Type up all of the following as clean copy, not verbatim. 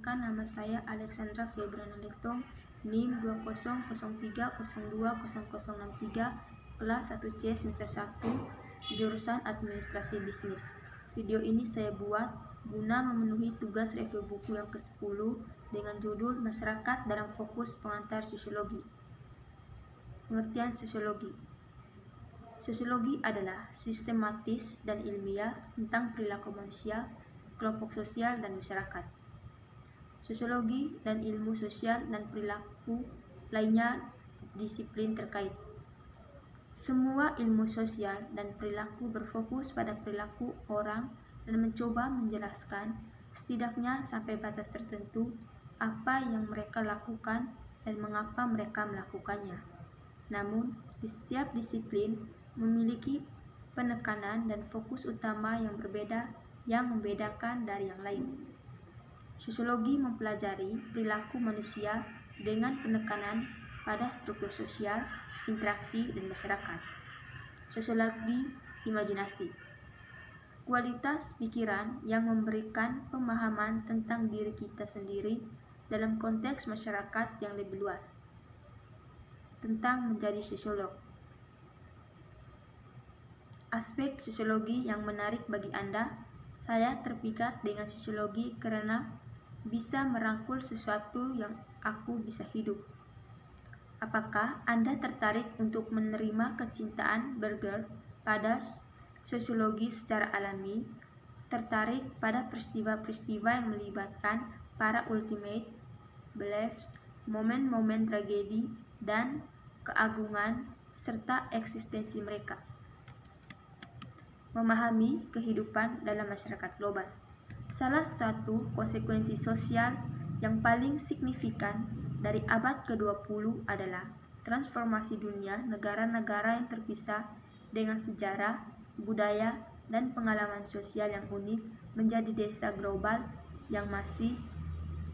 Perkenalkan, nama saya Alexandra Febriana Litong, NIM 2003020063, kelas 1C semester 1, jurusan Administrasi Bisnis. Video ini saya buat guna memenuhi tugas review buku yang ke-10 dengan judul Masyarakat dalam Fokus Pengantar Sosiologi. Pengertian sosiologi. Sosiologi adalah sistematis dan ilmiah tentang perilaku manusia, kelompok sosial, dan masyarakat. Sosiologi dan ilmu sosial dan perilaku lainnya disiplin terkait. Semua ilmu sosial dan perilaku berfokus pada perilaku orang dan mencoba menjelaskan, setidaknya sampai batas tertentu, apa yang mereka lakukan dan mengapa mereka melakukannya. Namun, di setiap disiplin memiliki penekanan dan fokus utama yang berbeda yang membedakan dari yang lain. Sosiologi mempelajari perilaku manusia dengan penekanan pada struktur sosial, interaksi, dan masyarakat. Sosiologi imajinasi. Kualitas pikiran yang memberikan pemahaman tentang diri kita sendiri dalam konteks masyarakat yang lebih luas. Tentang menjadi sosiolog. Aspek sosiologi yang menarik bagi Anda. Saya terpikat dengan sosiologi karena bisa merangkul sesuatu yang aku bisa hidup. Apakah Anda tertarik untuk menerima kecintaan Berger pada sosiologi secara alami, tertarik pada peristiwa-peristiwa yang melibatkan para ultimate beliefs, momen-momen tragedi, dan keagungan, serta eksistensi mereka? Memahami kehidupan dalam masyarakat global. Salah satu konsekuensi sosial yang paling signifikan dari abad ke-20 adalah transformasi dunia negara-negara yang terpisah dengan sejarah, budaya, dan pengalaman sosial yang unik menjadi desa global yang masih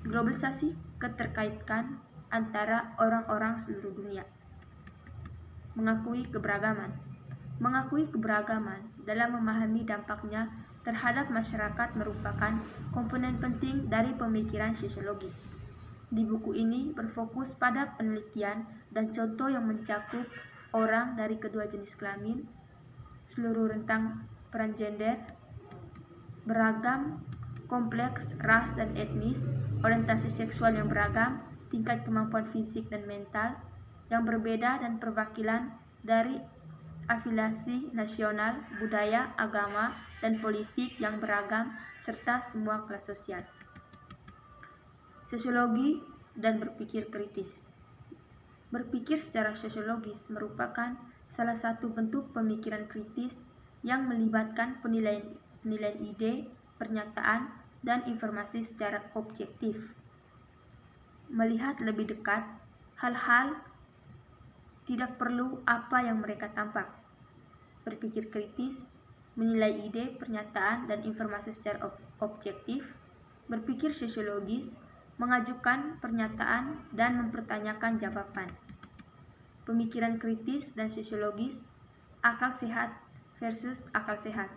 globalisasi keterkaitan antara orang-orang seluruh dunia. Mengakui keberagaman. Mengakui keberagaman dalam memahami dampaknya terhadap masyarakat merupakan komponen penting dari pemikiran sosiologis. Di buku ini berfokus pada penelitian dan contoh yang mencakup orang dari kedua jenis kelamin, seluruh rentang peran gender, beragam, kompleks, ras dan etnis, orientasi seksual yang beragam, tingkat kemampuan fisik dan mental yang berbeda, dan perwakilan dari afiliasi nasional, budaya, agama, dan politik yang beragam, serta semua kelas sosial. Sosiologi dan berpikir kritis. Berpikir secara sosiologis merupakan salah satu bentuk pemikiran kritis yang melibatkan penilaian ide, pernyataan, dan informasi secara objektif. Melihat lebih dekat, hal-hal tidak perlu apa yang mereka tampak. Berpikir kritis, menilai ide, pernyataan, dan informasi secara objektif. Berpikir sosiologis, mengajukan pernyataan dan mempertanyakan jawaban. Pemikiran kritis dan sosiologis, akal sehat versus akal sehat.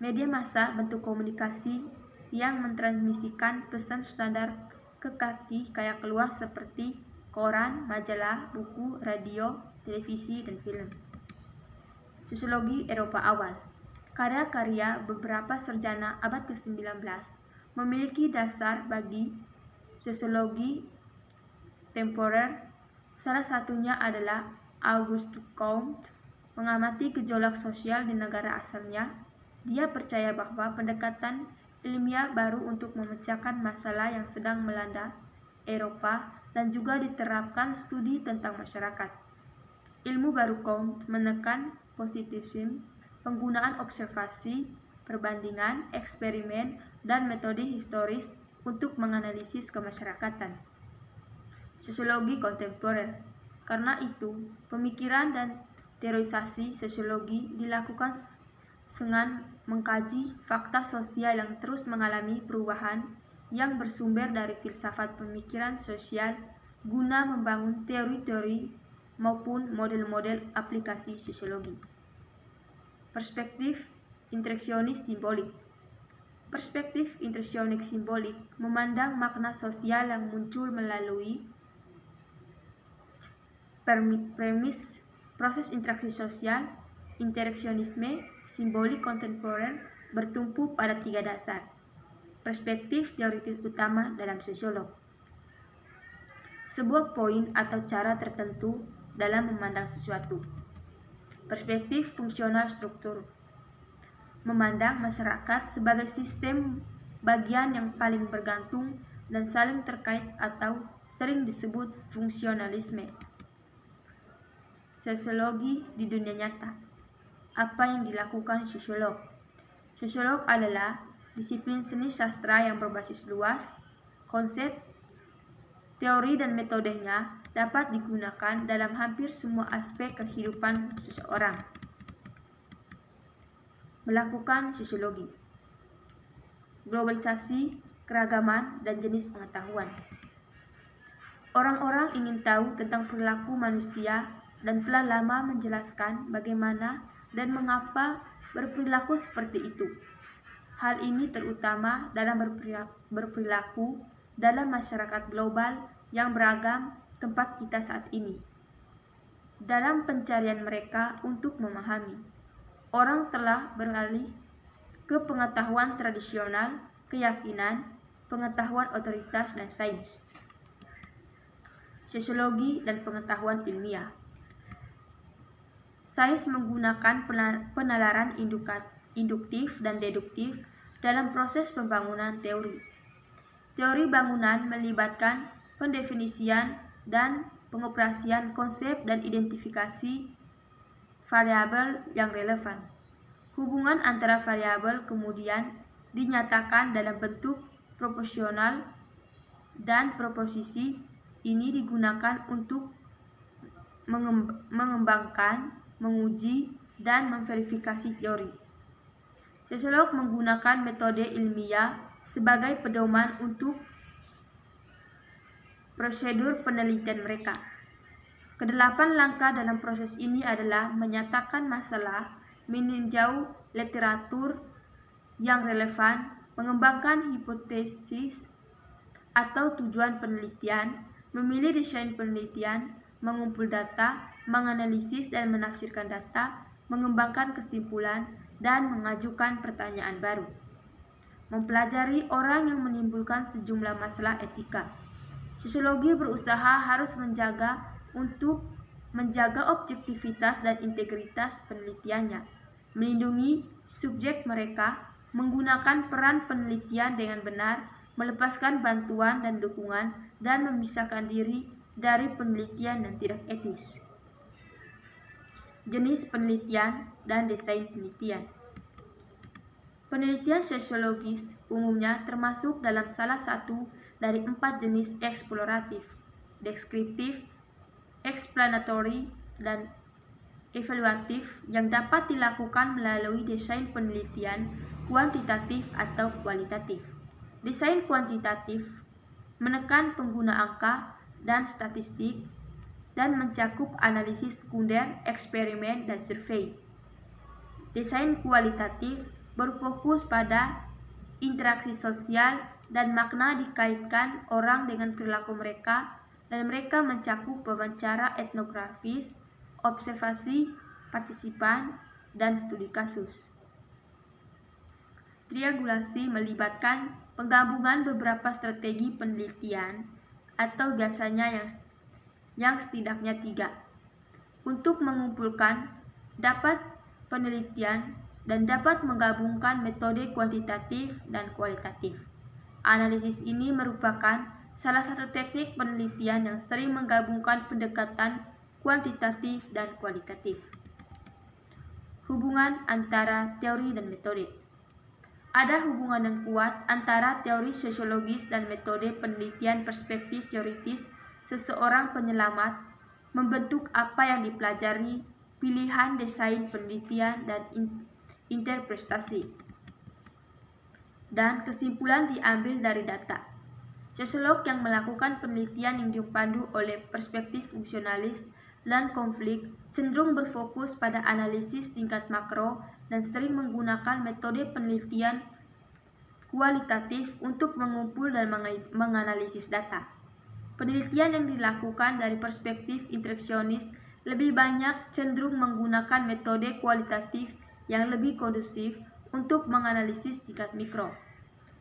Media massa bentuk komunikasi yang mentransmisikan pesan standar ke kaki kayak luas seperti koran, majalah, buku, radio, televisi, dan film. Sosiologi Eropa awal. Karya-karya beberapa sarjana abad ke-19 memiliki dasar bagi sosiologi temporer. Salah satunya adalah Auguste Comte. Mengamati gejolak sosial di negara asalnya, dia percaya bahwa pendekatan ilmiah baru untuk memecahkan masalah yang sedang melanda Eropa dan juga diterapkan studi tentang masyarakat. Ilmu baru Comte menekan positivisme, penggunaan observasi, perbandingan, eksperimen, dan metode historis untuk menganalisis kemasyarakatan. Sosiologi kontemporer. Karena itu, pemikiran dan teorisasi sosiologi dilakukan dengan mengkaji fakta sosial yang terus mengalami perubahan yang bersumber dari filsafat pemikiran sosial guna membangun teori-teori maupun model-model aplikasi sosiologi. Perspektif interaksionis simbolik. Perspektif introsionik simbolik memandang makna sosial yang muncul melalui premis proses interaksi sosial, interaksionisme, simbolik kontemporer bertumpu pada 3 dasar. Perspektif teoritis utama dalam sosiolog. Sebuah poin atau cara tertentu dalam memandang sesuatu. Perspektif fungsional struktur. Memandang masyarakat sebagai sistem bagian yang paling bergantung dan saling terkait atau sering disebut fungsionalisme. Sosiologi di dunia nyata. Apa yang dilakukan sosiolog? Sosiolog adalah disiplin seni sastra yang berbasis luas, konsep, teori dan metodenya dapat digunakan dalam hampir semua aspek kehidupan seseorang. Melakukan sosiologi. Globalisasi, keragaman, dan jenis pengetahuan. Orang-orang ingin tahu tentang perilaku manusia dan telah lama menjelaskan bagaimana dan mengapa berperilaku seperti itu. Hal ini terutama dalam berperilaku dalam masyarakat global yang beragam tempat kita saat ini. Dalam pencarian mereka untuk memahami, orang telah beralih ke pengetahuan tradisional, keyakinan, pengetahuan otoritas, dan sains. Sosiologi dan pengetahuan ilmiah. Sains menggunakan penalaran induktif dan deduktif dalam proses pembangunan teori. Teori bangunan melibatkan pendefinisian dan pengoperasian konsep dan identifikasi variabel yang relevan. Hubungan antara variabel kemudian dinyatakan dalam bentuk proporsional dan proposisi. Ini digunakan untuk mengembangkan, menguji, dan memverifikasi teori. Sosiolog menggunakan metode ilmiah sebagai pedoman untuk prosedur penelitian mereka. Kedelapan langkah dalam proses ini adalah menyatakan masalah, meninjau literatur yang relevan, mengembangkan hipotesis atau tujuan penelitian, memilih desain penelitian, mengumpul data, menganalisis dan menafsirkan data, mengembangkan kesimpulan, dan mengajukan pertanyaan baru. Mempelajari orang yang menimbulkan sejumlah masalah etika. Sosiologi berusaha harus menjaga objektivitas dan integritas penelitiannya, melindungi subjek mereka, menggunakan peran penelitian dengan benar, melepaskan bantuan dan dukungan, dan memisahkan diri dari penelitian yang tidak etis. Jenis penelitian dan desain penelitian. Penelitian sosiologis umumnya termasuk dalam salah satu dari 4 jenis eksploratif, deskriptif, explanatory, dan evaluatif yang dapat dilakukan melalui desain penelitian kuantitatif atau kualitatif. Desain kuantitatif menekan pengguna angka dan statistik dan mencakup analisis sekunder, eksperimen, dan survei. Desain kualitatif berfokus pada interaksi sosial dan makna dikaitkan orang dengan perilaku mereka, dan mereka mencakup wawancara etnografis, observasi partisipan, dan studi kasus. Triangulasi melibatkan penggabungan beberapa strategi penelitian atau biasanya yang setidaknya 3 untuk mengumpulkan dapat penelitian dan dapat menggabungkan metode kuantitatif dan kualitatif. Analisis ini merupakan salah satu teknik penelitian yang sering menggabungkan pendekatan kuantitatif dan kualitatif. Hubungan antara teori dan metode. Ada hubungan yang kuat antara teori sosiologis dan metode penelitian perspektif teoritis. Seseorang penyelamat membentuk apa yang dipelajari, pilihan desain penelitian, dan interpretasi. Dan kesimpulan diambil dari data. Sosiolog yang melakukan penelitian yang dipandu oleh perspektif fungsionalis dan konflik cenderung berfokus pada analisis tingkat makro dan sering menggunakan metode penelitian kualitatif untuk mengumpul dan menganalisis data. Penelitian yang dilakukan dari perspektif interaksionis lebih banyak cenderung menggunakan metode kualitatif yang lebih kondusif untuk menganalisis tingkat mikro.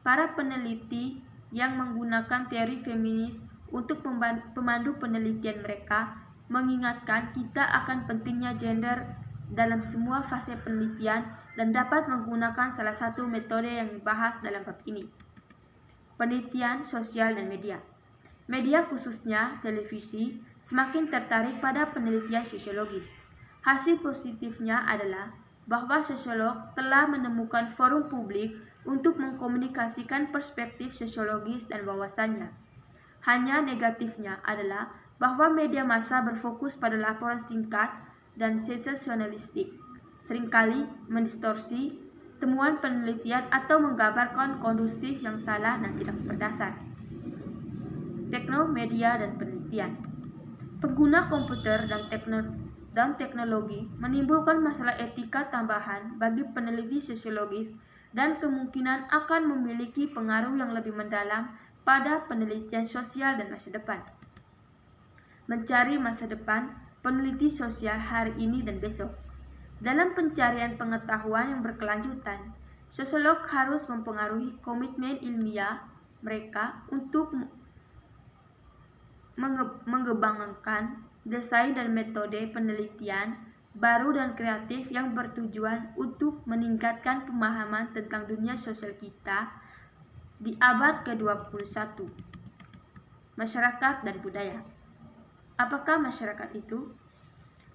Para peneliti yang menggunakan teori feminis untuk pemandu penelitian mereka mengingatkan kita akan pentingnya gender dalam semua fase penelitian dan dapat menggunakan salah satu metode yang dibahas dalam bab ini. Penelitian sosial dan media. Media khususnya televisi semakin tertarik pada penelitian sosiologis. Hasil positifnya adalah bahwa sosiolog telah menemukan forum publik untuk mengkomunikasikan perspektif sosiologis dan wawasannya. Hanya negatifnya adalah bahwa media massa berfokus pada laporan singkat dan sensasionalistik, seringkali mendistorsi temuan penelitian atau menggambarkan kondusif yang salah dan tidak berdasar. Teknomedia dan penelitian. Pengguna komputer dan teknologi menimbulkan masalah etika tambahan bagi peneliti sosiologis dan kemungkinan akan memiliki pengaruh yang lebih mendalam pada penelitian sosial dan masa depan. Mencari masa depan peneliti sosial hari ini dan besok. Dalam pencarian pengetahuan yang berkelanjutan, sosiolog harus mempengaruhi komitmen ilmiah mereka untuk mengembangkan desain dan metode penelitian baru dan kreatif yang bertujuan untuk meningkatkan pemahaman tentang dunia sosial kita di abad ke-21. Masyarakat dan budaya. Apakah masyarakat itu?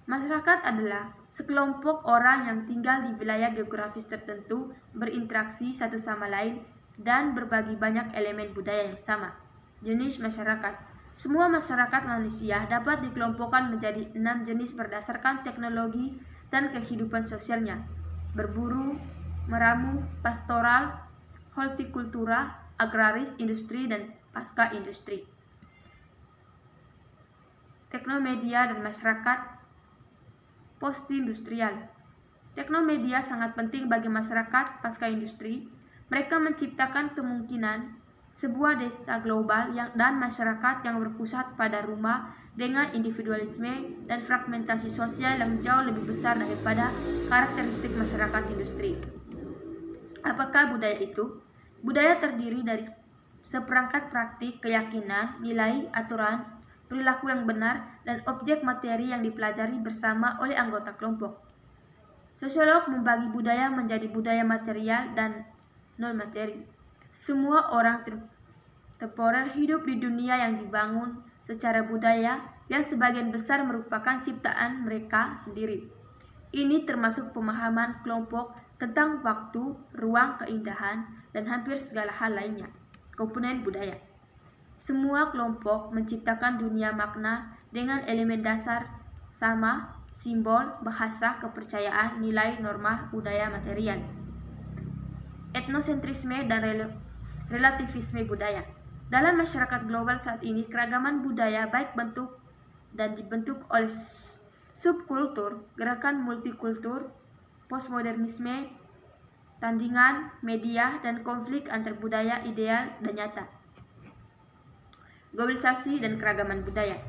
Masyarakat adalah sekelompok orang yang tinggal di wilayah geografis tertentu, berinteraksi satu sama lain, dan berbagi banyak elemen budaya yang sama. Jenis masyarakat. Semua masyarakat manusia dapat dikelompokkan menjadi 6 jenis berdasarkan teknologi dan kehidupan sosialnya: berburu, meramu, pastoral, hortikultura, agraris, industri, dan pasca industri. Teknomedia dan masyarakat postindustrial. Teknomedia sangat penting bagi masyarakat pasca industri. Mereka menciptakan kemungkinan sebuah desa global dan masyarakat yang berpusat pada rumah dengan individualisme dan fragmentasi sosial yang jauh lebih besar daripada karakteristik masyarakat industri. Apakah budaya itu? Budaya terdiri dari seperangkat praktik, keyakinan, nilai, aturan, perilaku yang benar, dan objek materi yang dipelajari bersama oleh anggota kelompok. Sosiolog membagi budaya menjadi budaya material dan non-materi. Semua orang temporer hidup di dunia yang dibangun secara budaya yang sebagian besar merupakan ciptaan mereka sendiri. Ini termasuk pemahaman kelompok tentang waktu, ruang, keindahan, dan hampir segala hal lainnya. Komponen budaya. Semua kelompok menciptakan dunia makna dengan elemen dasar sama, simbol, bahasa, kepercayaan, nilai, norma, budaya material. Etnosentrisme dan relativisme budaya. Dalam masyarakat global saat ini, keragaman budaya baik bentuk dan dibentuk oleh subkultur, gerakan multikultur, postmodernisme, tandingan, media, dan konflik antar budaya ideal dan nyata. Globalisasi dan keragaman budaya.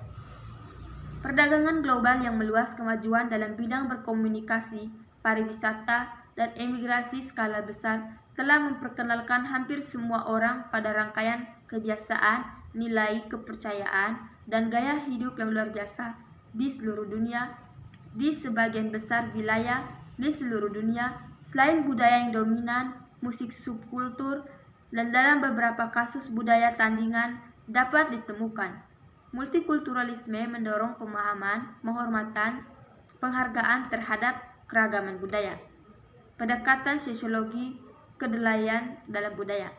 Perdagangan global yang meluas, kemajuan dalam bidang berkomunikasi, pariwisata, dan emigrasi skala besar telah memperkenalkan hampir semua orang pada rangkaian kebiasaan, nilai, kepercayaan, dan gaya hidup yang luar biasa di seluruh dunia, di sebagian besar wilayah di seluruh dunia. Selain budaya yang dominan, musik subkultur, dan dalam beberapa kasus budaya tandingan dapat ditemukan. Multikulturalisme mendorong pemahaman, penghormatan, penghargaan terhadap keragaman budaya. Pendekatan sosiologi kedelaian dalam budaya.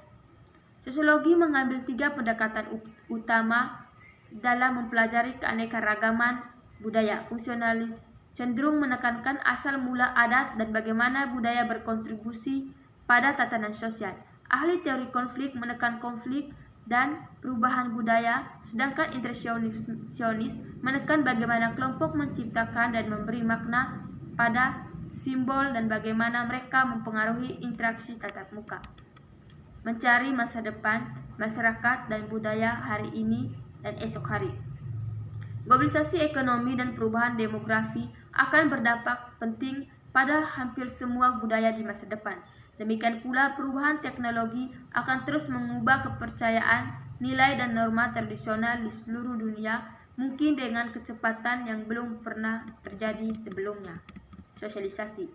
Sosiologi mengambil 3 pendekatan utama dalam mempelajari keanekaragaman budaya. Fungsionalis cenderung menekankan asal mula adat dan bagaimana budaya berkontribusi pada tatanan sosial. Ahli teori konflik menekan konflik dan perubahan budaya, sedangkan interaksionis menekan bagaimana kelompok menciptakan dan memberi makna pada simbol dan bagaimana mereka mempengaruhi interaksi tatap muka. mencari masa depan masyarakat dan budaya hari ini dan esok hari. Globalisasi ekonomi dan perubahan demografi akan berdampak penting pada hampir semua budaya di masa depan. Demikian pula perubahan teknologi akan terus mengubah kepercayaan, nilai dan norma tradisional di seluruh dunia, mungkin dengan kecepatan yang belum pernah terjadi sebelumnya. Sosialisasi.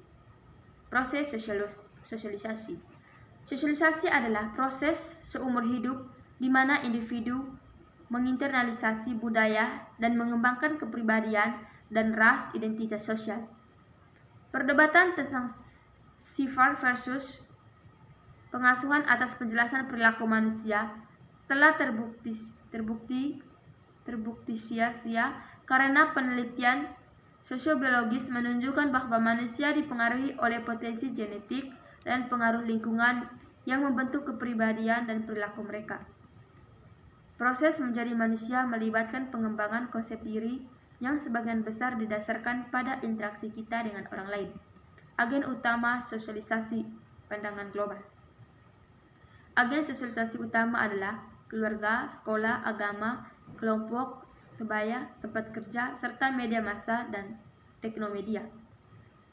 Proses sosialisasi. Sosialisasi adalah proses seumur hidup di mana individu menginternalisasi budaya dan mengembangkan kepribadian dan ras identitas sosial. Perdebatan tentang sifat versus pengasuhan atas penjelasan perilaku manusia telah terbukti sia-sia karena penelitian sosiobiologis menunjukkan bahwa manusia dipengaruhi oleh potensi genetik dan pengaruh lingkungan yang membentuk kepribadian dan perilaku mereka. Proses menjadi manusia melibatkan pengembangan konsep diri yang sebagian besar didasarkan pada interaksi kita dengan orang lain. Agen utama sosialisasi pandangan global. Agen sosialisasi utama adalah keluarga, sekolah, agama, kelompok sebaya, tempat kerja, serta media massa dan teknomedia.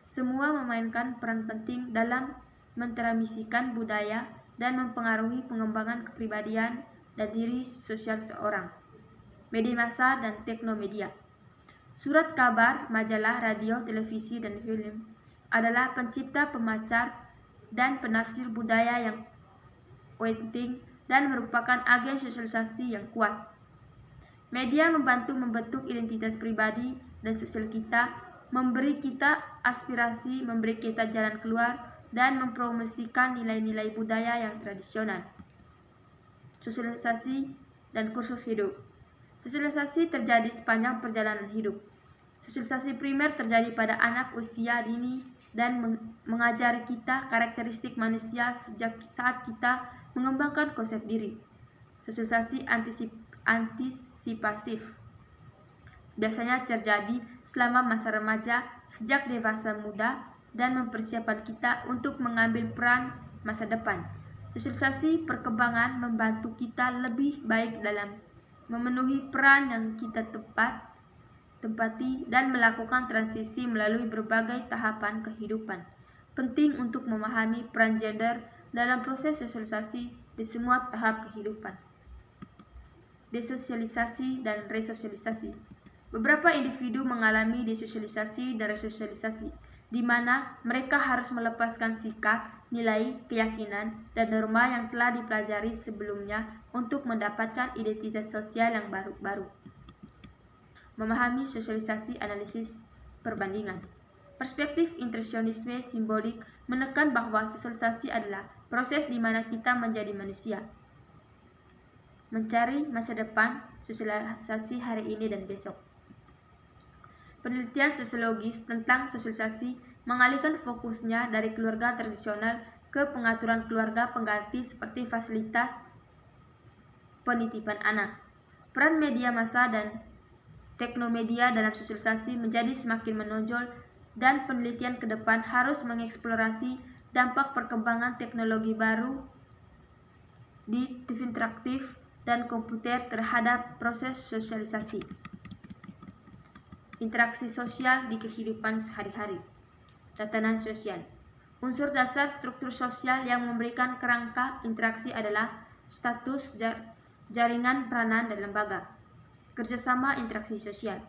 Semua memainkan peran penting dalam mentransmisikan budaya dan mempengaruhi pengembangan kepribadian dan diri sosial seorang. Media massa dan teknomedia. Surat kabar, majalah, radio, televisi, dan film adalah pencipta, pemacar, dan penafsir budaya yang penting dan merupakan agen sosialisasi yang kuat. Media membantu membentuk identitas pribadi dan sosial kita, memberi kita aspirasi, memberi kita jalan keluar, dan mempromosikan nilai-nilai budaya yang tradisional. Sosialisasi dan kursus hidup. Sosialisasi terjadi sepanjang perjalanan hidup. Sosialisasi primer terjadi pada anak usia dini dan mengajari kita karakteristik manusia sejak saat kita mengembangkan konsep diri. Sosialisasi antisipasif biasanya terjadi selama masa remaja sejak dewasa muda dan mempersiapkan kita untuk mengambil peran masa depan. Sosialisasi perkembangan membantu kita lebih baik dalam memenuhi peran yang kita tempati dan melakukan transisi melalui berbagai tahapan kehidupan. Penting untuk memahami peran gender dalam proses sosialisasi di semua tahap kehidupan. Desosialisasi dan resosialisasi. Beberapa individu mengalami desosialisasi dan resosialisasi, di mana mereka harus melepaskan sikap, nilai, keyakinan, dan norma yang telah dipelajari sebelumnya untuk mendapatkan identitas sosial yang baru. Memahami sosialisasi analisis perbandingan. Perspektif intuisionisme simbolik menekan bahwa sosialisasi adalah proses di mana kita menjadi manusia. Mencari masa depan, sosialisasi hari ini dan besok. Penelitian sosiologis tentang sosialisasi mengalihkan fokusnya dari keluarga tradisional ke pengaturan keluarga pengganti seperti fasilitas penitipan anak. Peran media massa dan teknomedia dalam sosialisasi menjadi semakin menonjol dan penelitian ke depan harus mengeksplorasi dampak perkembangan teknologi baru di TV interaktif dan komputer terhadap proses sosialisasi. Interaksi sosial di kehidupan sehari-hari. Tatanan sosial. Unsur dasar struktur sosial yang memberikan kerangka interaksi adalah status jaringan peranan dan lembaga. Kerjasama interaksi sosial.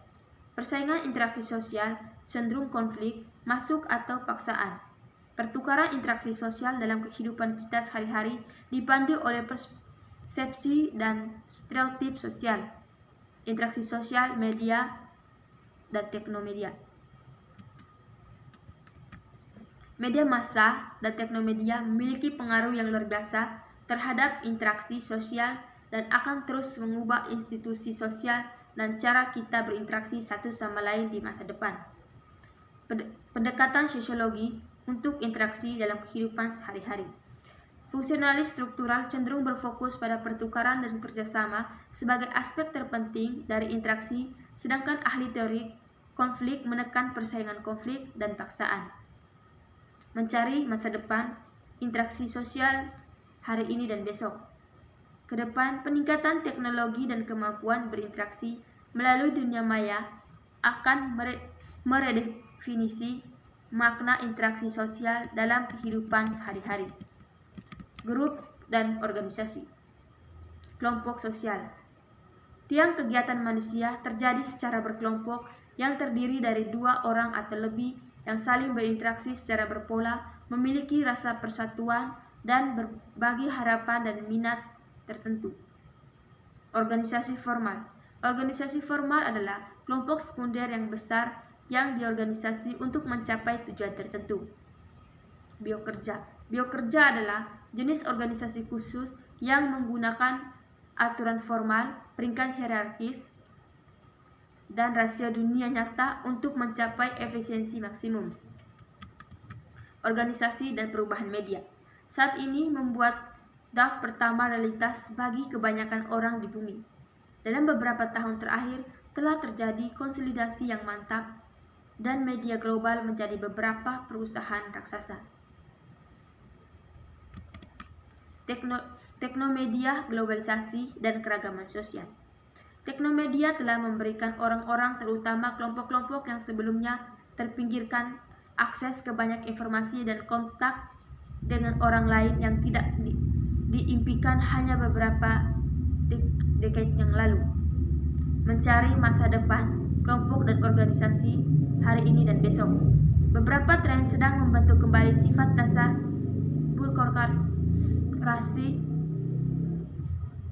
Persaingan interaksi sosial cenderung konflik, masuk atau paksaan. Pertukaran interaksi sosial dalam kehidupan kita sehari-hari dipandu oleh persepsi dan stereotip sosial. Interaksi sosial, media, dan teknomedia. Media massa dan teknomedia memiliki pengaruh yang luar biasa terhadap interaksi sosial dan akan terus mengubah institusi sosial dan cara kita berinteraksi satu sama lain di masa depan. Pendekatan sosiologi untuk interaksi dalam kehidupan sehari-hari. Fungsionalis struktural cenderung berfokus pada pertukaran dan kerjasama sebagai aspek terpenting dari interaksi, sedangkan ahli teori konflik menekan persaingan konflik dan paksaan. Mencari masa depan, interaksi sosial hari ini dan besok. Kedepan, peningkatan teknologi dan kemampuan berinteraksi melalui dunia maya akan meredefinisi makna interaksi sosial dalam kehidupan sehari-hari. Grup dan organisasi. Kelompok sosial. Tiang kegiatan manusia terjadi secara berkelompok yang terdiri dari 2 orang atau lebih yang saling berinteraksi secara berpola, memiliki rasa persatuan, dan berbagi harapan dan minat tertentu. Organisasi formal. Organisasi formal adalah kelompok sekunder yang besar yang diorganisasi untuk mencapai tujuan tertentu. Biokerja. Biokerja adalah jenis organisasi khusus yang menggunakan aturan formal, peringkat hierarkis, dan rasio dunia nyata untuk mencapai efisiensi maksimum. Organisasi dan perubahan media. Saat ini membuat draft pertama realitas bagi kebanyakan orang di bumi. Dalam beberapa tahun terakhir telah terjadi konsolidasi yang mantap dan media global menjadi beberapa perusahaan raksasa. Teknomedia, globalisasi, dan keragaman sosial. Teknomedia telah memberikan orang-orang, terutama kelompok-kelompok yang sebelumnya terpinggirkan, akses ke banyak informasi dan kontak dengan orang lain yang tidak diimpikan hanya beberapa dekade yang lalu. Mencari masa depan, kelompok dan organisasi hari ini dan besok. Beberapa tren sedang membentuk kembali sifat dasar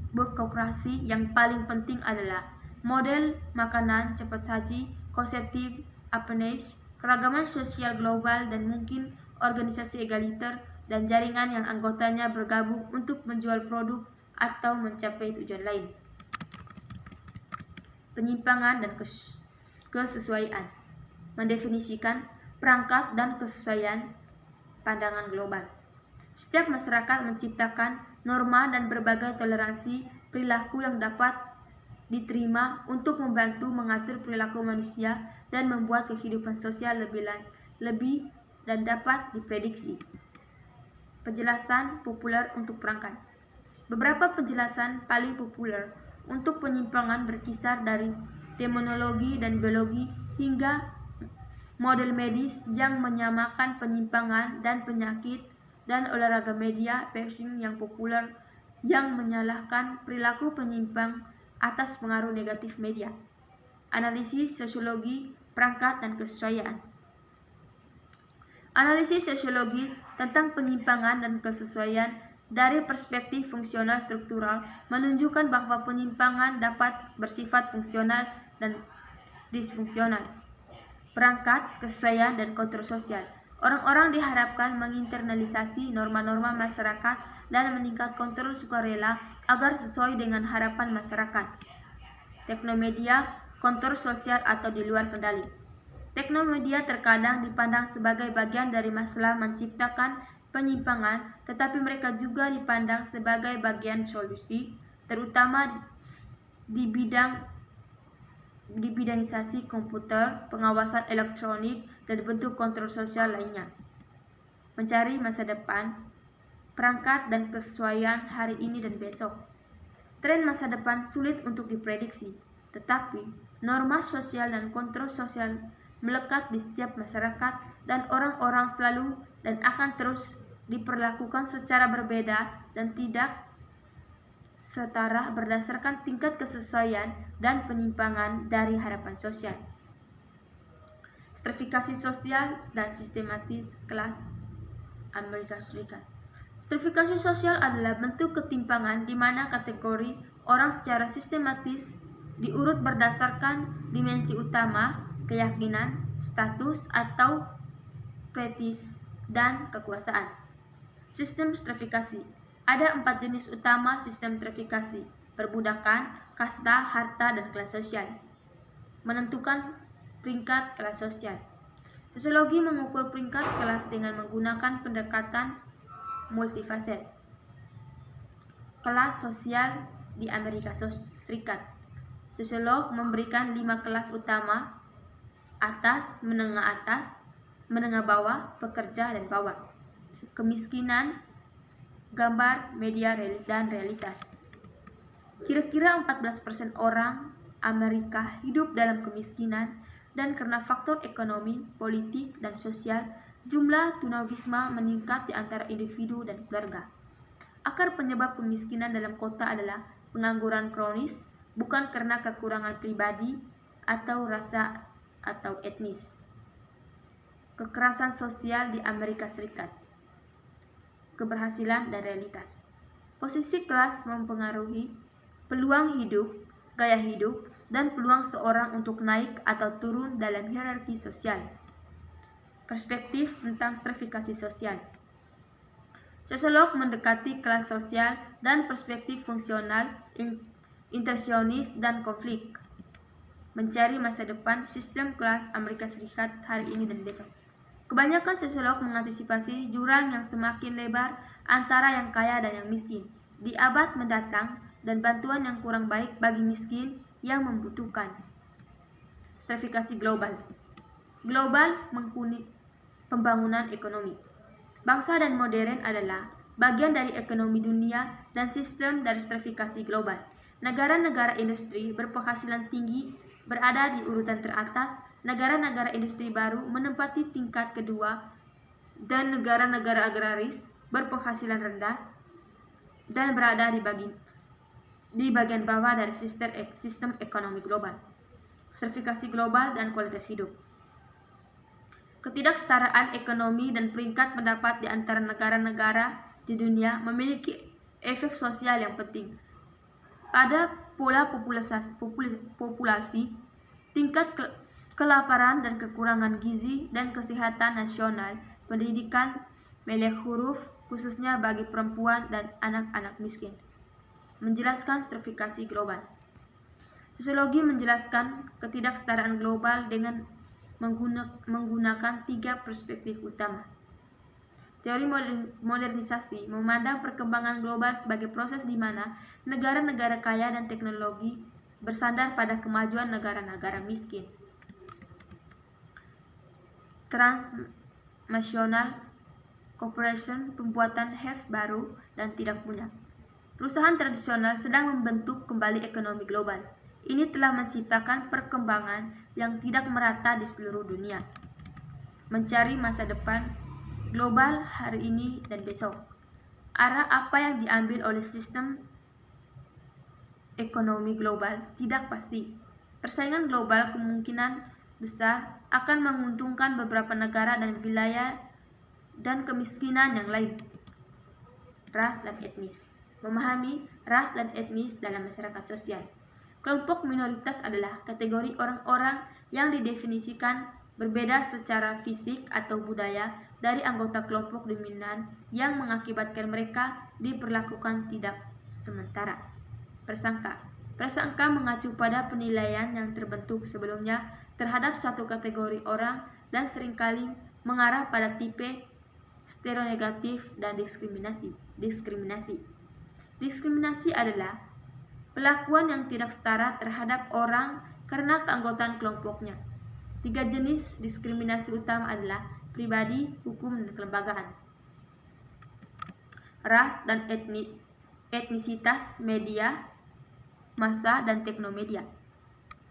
burokrasi yang paling penting adalah model makanan cepat saji, konseptif, appearance, keragaman sosial global, dan mungkin organisasi egaliter dan jaringan yang anggotanya bergabung untuk menjual produk atau mencapai tujuan lain. Penyimpangan dan kesesuaian. Mendefinisikan perangkat dan kesesuaian pandangan global. Setiap masyarakat menciptakan norma dan berbagai toleransi perilaku yang dapat diterima untuk membantu mengatur perilaku manusia dan membuat kehidupan sosial lebih dan dapat diprediksi. Penjelasan populer untuk perangkat. Beberapa penjelasan paling populer untuk penyimpangan berkisar dari demonologi dan biologi hingga model medis yang menyamakan penyimpangan dan penyakit, dan olahraga media passing yang populer yang menyalahkan perilaku penyimpang atas pengaruh negatif media. Analisis sosiologi perangkat dan kesesuaian. Analisis sosiologi tentang penyimpangan dan kesesuaian dari perspektif fungsional struktural menunjukkan bahwa penyimpangan dapat bersifat fungsional dan disfungsional. Perangkat, kesesuaian, dan kontrol sosial. Orang-orang diharapkan menginternalisasi norma-norma masyarakat dan meningkat kontrol sukarela agar sesuai dengan harapan masyarakat. Teknomedia, kontrol sosial atau di luar kendali. Teknomedia terkadang dipandang sebagai bagian dari masalah menciptakan penyimpangan, tetapi mereka juga dipandang sebagai bagian solusi, terutama di bidanisasi komputer, pengawasan elektronik, dan bentuk kontrol sosial lainnya. Mencari masa depan, perangkat dan kesesuaian hari ini dan besok. Tren masa depan sulit untuk diprediksi, tetapi norma sosial dan kontrol sosial melekat di setiap masyarakat dan orang-orang selalu dan akan terus diperlakukan secara berbeda dan tidak setara berdasarkan tingkat kesesuaian dan penyimpangan dari harapan sosial. Stratifikasi sosial dan sistematis kelas Amerika Serikat. Stratifikasi sosial adalah bentuk ketimpangan di mana kategori orang secara sistematis diurut berdasarkan dimensi utama, keyakinan, status atau prestis, dan kekuasaan. Sistem stratifikasi. Ada 4 jenis utama sistem stratifikasi: perbudakan, kasta, harta, dan kelas sosial. Menentukan peringkat kelas sosial. Sosiologi mengukur peringkat kelas dengan menggunakan pendekatan multifaset. Kelas sosial di Amerika Serikat. Sosiolog memberikan 5 kelas utama: atas, menengah bawah, pekerja, dan bawah. Kemiskinan gambar, media, dan realitas. Kira-kira 14% orang Amerika hidup dalam kemiskinan, dan karena faktor ekonomi, politik, dan sosial, jumlah tunawisma meningkat di antara individu dan keluarga. Akar penyebab kemiskinan dalam kota adalah pengangguran kronis, bukan karena kekurangan pribadi atau rasa atau etnis. Kekerasan sosial di Amerika Serikat. Keberhasilan dan realitas. Posisi kelas mempengaruhi peluang hidup, gaya hidup, dan peluang seorang untuk naik atau turun dalam hierarki sosial. Perspektif tentang stratifikasi sosial. Sosiolog mendekati kelas sosial dan perspektif fungsional, intersionis, dan konflik. Mencari masa depan sistem kelas Amerika Serikat hari ini dan besok. Kebanyakan sosiolog mengantisipasi jurang yang semakin lebar antara yang kaya dan yang miskin di abad mendatang dan bantuan yang kurang baik bagi miskin yang membutuhkan. Stratifikasi global. Global menghuni pembangunan ekonomi. Bangsa dan modern adalah bagian dari ekonomi dunia dan sistem dari stratifikasi global. Negara-negara industri berpenghasilan tinggi berada di urutan teratas, negara-negara industri baru menempati tingkat kedua, dan negara-negara agraris berpenghasilan rendah dan berada di bagian bawah dari sistem ekonomi global. Stratifikasi global dan kualitas hidup. Ketidaksetaraan ekonomi dan peringkat pendapat di antara negara-negara di dunia memiliki efek sosial yang penting. Pada pola populasi, tingkat kelaparan dan kekurangan gizi dan kesehatan nasional, pendidikan, melek huruf, khususnya bagi perempuan dan anak-anak miskin. Menjelaskan stratifikasi global. Sosiologi menjelaskan ketidaksetaraan global dengan menggunakan 3 perspektif utama. Teori modernisasi memandang perkembangan global sebagai proses di mana negara-negara kaya dan teknologi bersandar pada kemajuan negara-negara miskin. Transnational corporation pembuatan have baru dan tidak punya. Perusahaan tradisional sedang membentuk kembali ekonomi global. Ini telah menciptakan perkembangan yang tidak merata di seluruh dunia. Mencari masa depan global hari ini dan besok. Arah apa yang diambil oleh sistem ekonomi global tidak pasti. Persaingan global kemungkinan besar akan menguntungkan beberapa negara dan wilayah dan kemiskinan yang lain. Ras dan etnis. Memahami ras dan etnis dalam masyarakat sosial. Kelompok minoritas adalah kategori orang-orang yang didefinisikan berbeda secara fisik atau budaya dari anggota kelompok dominan yang mengakibatkan mereka diperlakukan tidak sementara. Prasangka. Prasangka mengacu pada penilaian yang terbentuk sebelumnya terhadap suatu kategori orang dan seringkali mengarah pada tipe stereonegatif dan diskriminasi. Diskriminasi adalah perlakuan yang tidak setara terhadap orang karena keanggotaan kelompoknya. 3 jenis diskriminasi utama adalah pribadi, hukum, dan kelembagaan. Ras dan etnisitas, media, massa, dan teknomedia.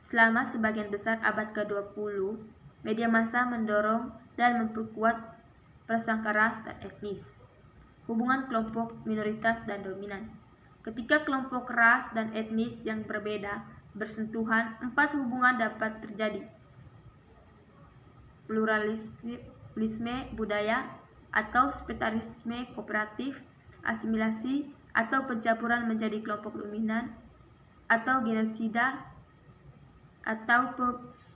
Selama sebagian besar abad ke-20, media massa mendorong dan memperkuat prasangka ras dan etnis. Hubungan kelompok minoritas dan dominan. Ketika kelompok ras dan etnis yang berbeda bersentuhan, 4 hubungan dapat terjadi. Pluralisme budaya atau separatisme kooperatif, asimilasi atau pencampuran menjadi kelompok dominan, atau genosida atau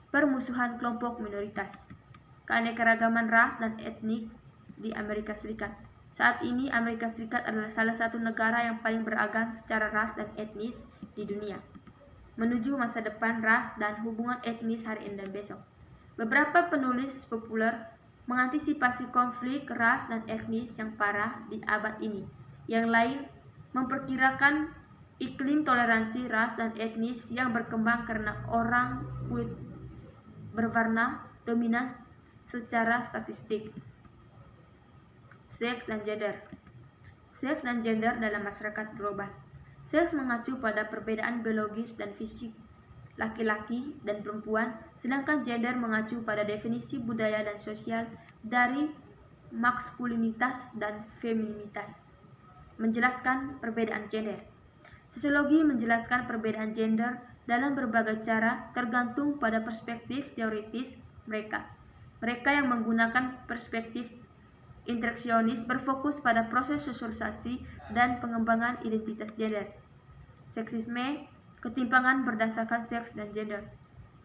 permusuhan kelompok minoritas. Keanekaragaman ras dan etnik di Amerika Serikat. Saat ini Amerika Serikat adalah salah satu negara yang paling beragam secara ras dan etnis di dunia. Menuju masa depan ras dan hubungan etnis hari ini dan besok. Beberapa penulis populer mengantisipasi konflik ras dan etnis yang parah di abad ini. Yang lain memperkirakan iklim toleransi ras dan etnis yang berkembang karena orang kulit berwarna dominan secara statistik. Seks dan gender. Seks dan gender dalam masyarakat global. Seks mengacu pada perbedaan biologis dan fisik laki-laki dan perempuan, sedangkan gender mengacu pada definisi budaya dan sosial dari maskulinitas dan feminitas. Menjelaskan perbedaan gender. Sosiologi menjelaskan perbedaan gender dalam berbagai cara tergantung pada perspektif teoritis mereka. Mereka yang menggunakan perspektif interaksionis berfokus pada proses sosialisasi dan pengembangan identitas gender. Seksisme, ketimpangan berdasarkan seks dan gender.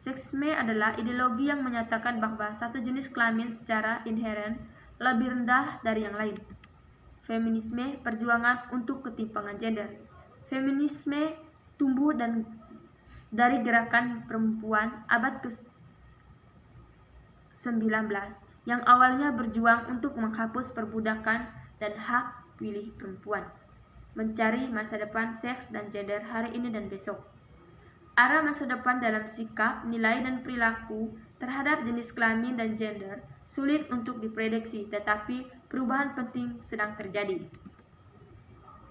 Seksisme adalah ideologi yang menyatakan bahwa satu jenis kelamin secara inheren lebih rendah dari yang lain. Feminisme, perjuangan untuk ketimpangan gender. Feminisme tumbuh dari gerakan perempuan abad ke-19 yang awalnya berjuang untuk menghapus perbudakan dan hak pilih perempuan, mencari masa depan seks dan gender hari ini dan besok. Arah masa depan dalam sikap, nilai, dan perilaku terhadap jenis kelamin dan gender sulit untuk diprediksi, tetapi perubahan penting sedang terjadi.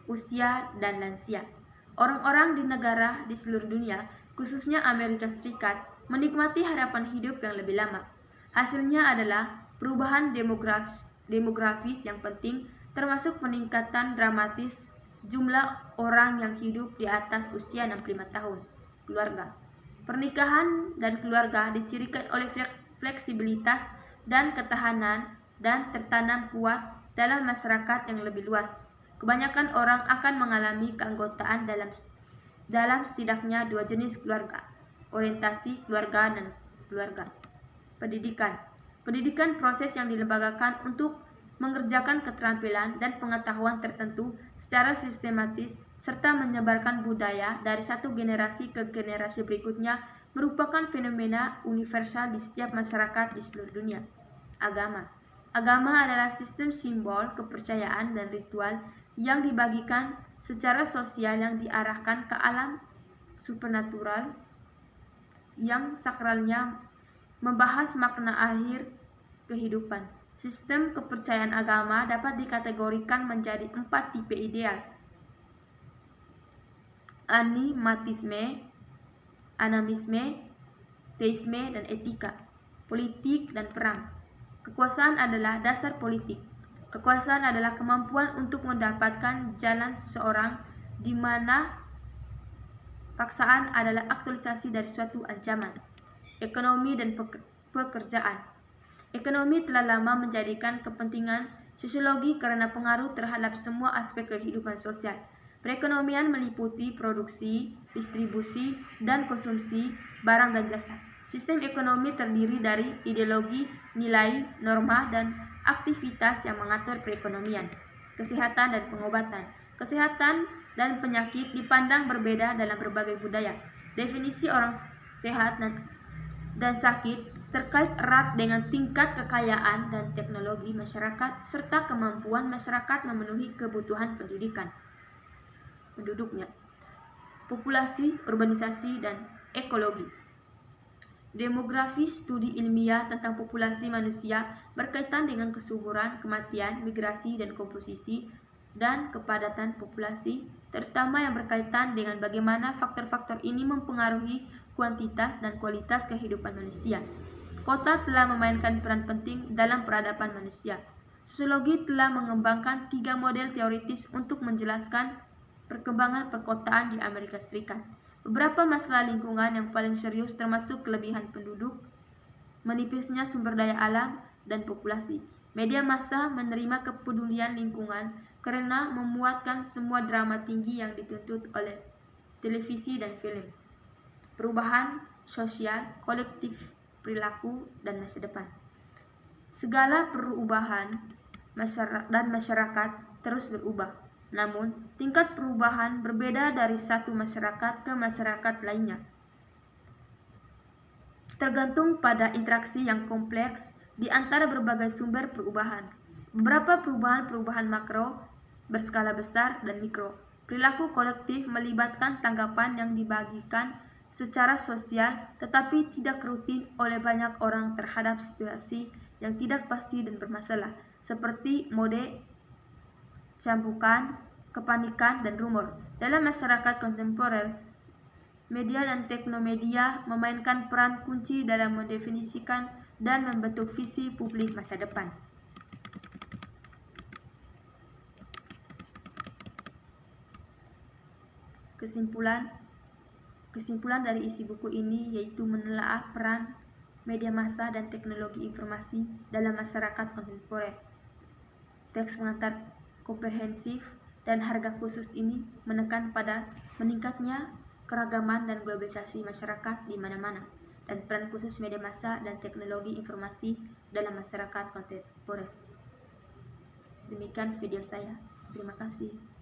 Usia dan lansia. Orang-orang di negara di seluruh dunia, khususnya Amerika Serikat, menikmati harapan hidup yang lebih lama. Hasilnya adalah perubahan demografis yang penting, termasuk peningkatan dramatis jumlah orang yang hidup di atas usia 65 tahun. Keluarga. Pernikahan dan keluarga dicirikan oleh fleksibilitas dan ketahanan dan tertanam kuat dalam masyarakat yang lebih luas. Kebanyakan orang akan mengalami keanggotaan dalam setidaknya 2 jenis keluarga, orientasi keluarga dan keluarga. Pendidikan. Pendidikan proses yang dilembagakan untuk mengerjakan keterampilan dan pengetahuan tertentu secara sistematis serta menyebarkan budaya dari satu generasi ke generasi berikutnya merupakan fenomena universal di setiap masyarakat di seluruh dunia. Agama. Agama adalah sistem simbol, kepercayaan, dan ritual yang dibagikan secara sosial yang diarahkan ke alam supernatural yang sakralnya membahas makna akhir kehidupan. Sistem kepercayaan agama dapat dikategorikan menjadi 4 tipe ideal: animisme, teisme, dan etika. Politik dan perang. Kekuasaan adalah dasar politik. Kekuasaan adalah kemampuan untuk mendapatkan jalan seseorang, di mana paksaan adalah aktualisasi dari suatu ancaman. Ekonomi dan pekerjaan. Ekonomi telah lama menjadikan kepentingan sosiologi karena pengaruh terhadap semua aspek kehidupan sosial. Perekonomian meliputi produksi, distribusi, dan konsumsi barang dan jasa. Sistem ekonomi terdiri dari ideologi, nilai, norma, dan aktivitas yang mengatur perekonomian. Kesehatan dan pengobatan. Kesehatan dan penyakit dipandang berbeda dalam berbagai budaya. Definisi orang sehat dan sakit terkait erat dengan tingkat kekayaan dan teknologi masyarakat serta kemampuan masyarakat memenuhi kebutuhan pendidikan penduduknya. Populasi, urbanisasi, dan ekologi. Demografi, studi ilmiah tentang populasi manusia berkaitan dengan kesuburan, kematian, migrasi, dan komposisi dan kepadatan populasi, terutama yang berkaitan dengan bagaimana faktor-faktor ini mempengaruhi kuantitas dan kualitas kehidupan manusia. Kota telah memainkan peran penting dalam peradaban manusia. Sosiologi telah mengembangkan 3 model teoritis untuk menjelaskan perkembangan perkotaan di Amerika Serikat. Beberapa masalah lingkungan yang paling serius termasuk kelebihan penduduk, menipisnya sumber daya alam, dan populasi. Media massa menerima kepedulian lingkungan karena memuatkan semua drama tinggi yang dituntut oleh televisi dan film. Perubahan sosial, kolektif, perilaku, dan masa depan. Segala perubahan masyarakat terus berubah. Namun, tingkat perubahan berbeda dari satu masyarakat ke masyarakat lainnya. Tergantung pada interaksi yang kompleks di antara berbagai sumber perubahan. Beberapa perubahan makro berskala besar dan mikro. Perilaku kolektif melibatkan tanggapan yang dibagikan secara sosial tetapi tidak rutin oleh banyak orang terhadap situasi yang tidak pasti dan bermasalah, seperti mode cambukan, kepanikan, dan rumor. Dalam masyarakat kontemporer, media dan teknomedia memainkan peran kunci dalam mendefinisikan dan membentuk visi publik masa depan. Kesimpulan dari isi buku ini yaitu menelaah peran media massa dan teknologi informasi dalam masyarakat kontemporer. Teks pengantar komprehensif dan harga khusus ini menekan pada meningkatnya keragaman dan globalisasi masyarakat di mana-mana, dan peran khusus media massa dan teknologi informasi dalam masyarakat kontemporer. Demikian video saya. Terima kasih.